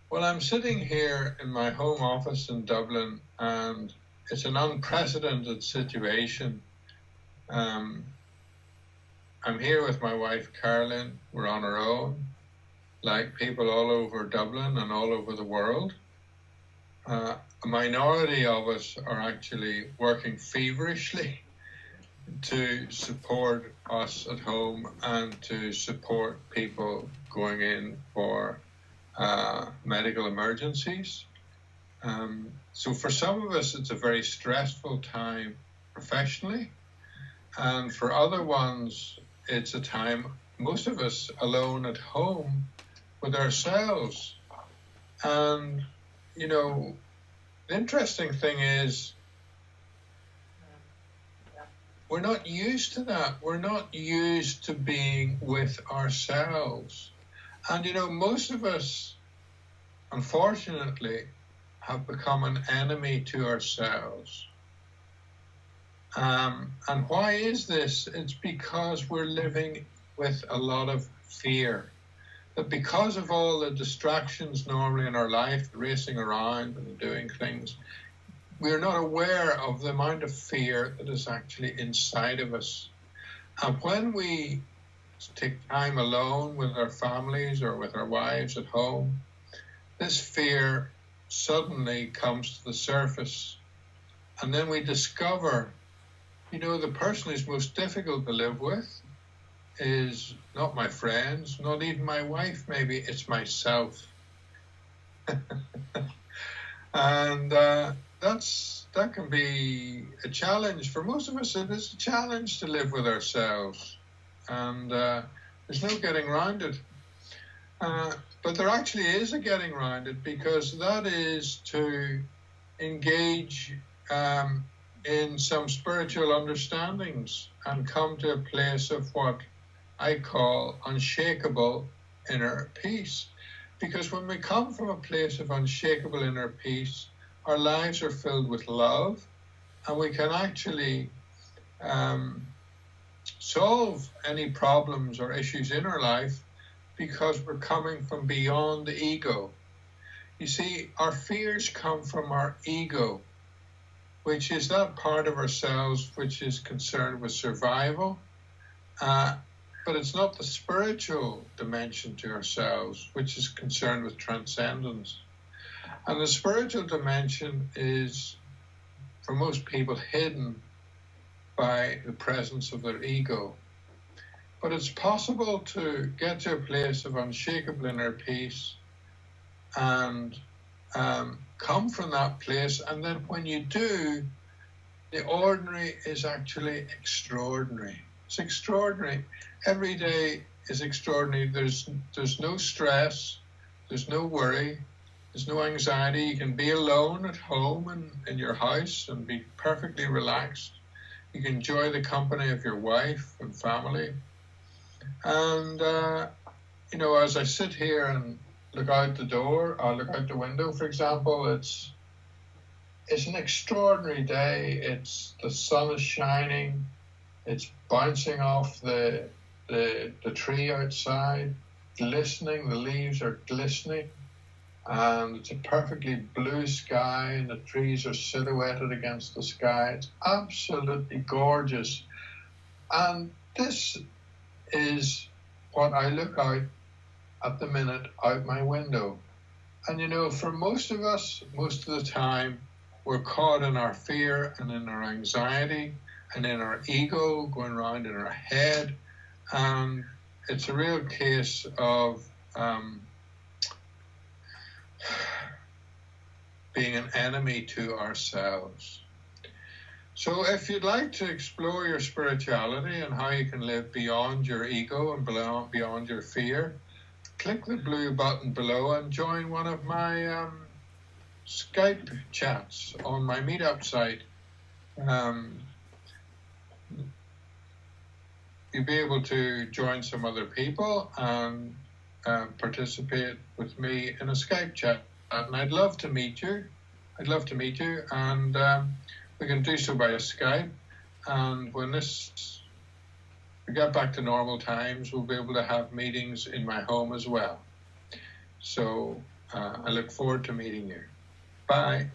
Well, I'm sitting here in my home office in Dublin, and it's an unprecedented situation. Um, I'm here with my wife, Carolyn. We're on our own, like people all over Dublin and all over the world. A minority of us are actually working feverishly to support us at home and to support people going in for medical emergencies. So for some of us, it's a very stressful time professionally. And for other ones, it's a time, most of us alone at home with ourselves. And, you know, the interesting thing is, we're not used to that. We're not used to being with ourselves. And, you know, most of us, unfortunately, have become an enemy to ourselves. And why is this? It's because we're living with a lot of fear. That because of all the distractions normally in our life, racing around and doing things, we're not aware of the amount of fear that is actually inside of us. And when we take time alone with our families or with our wives at home, this fear suddenly comes to the surface. And then we discover, you know, the person who's most difficult to live with is not my friends, not even my wife, maybe it's myself. And that can be a challenge. For most of us, it is a challenge to live with ourselves. And there's no getting around it. But there actually is a getting around it, because that is to engage in some spiritual understandings and come to a place of what I call unshakable inner peace. Because when we come from a place of unshakable inner peace, our lives are filled with love, and we can actually solve any problems or issues in our life because we're coming from beyond the ego. You see, our fears come from our ego, which is that part of ourselves which is concerned with survival, but it's not the spiritual dimension to ourselves, which is concerned with transcendence. And the spiritual dimension is, for most people, hidden by the presence of their ego. But it's possible to get to a place of unshakable inner peace and come from that place. And then when you do, the ordinary is actually extraordinary. It's extraordinary. Every day is extraordinary. There's no stress. There's no worry. There's no anxiety. You can be alone at home and in your house and be perfectly relaxed. You can enjoy the company of your wife and family. And, you know, as I sit here and look out the door, or look out the window, for example, it's an extraordinary day. The sun is shining. It's bouncing off the tree outside, glistening. The leaves are glistening. And it's a perfectly blue sky, and the trees are silhouetted against the sky. It's absolutely gorgeous. And this is what I look out at the minute out my window. And you know, for most of us, most of the time, we're caught in our fear and in our anxiety and in our ego going around in our head. And it's a real case of being an enemy to ourselves. So if you'd like to explore your spirituality and how you can live beyond your ego and beyond your fear, click the blue button below and join one of my Skype chats on my meetup site. You'll be able to join some other people and participate with me in a Skype chat. And I'd love to meet you. And we can do so by a Skype. And when we get back to normal times, we'll be able to have meetings in my home as well. So I look forward to meeting you. Bye.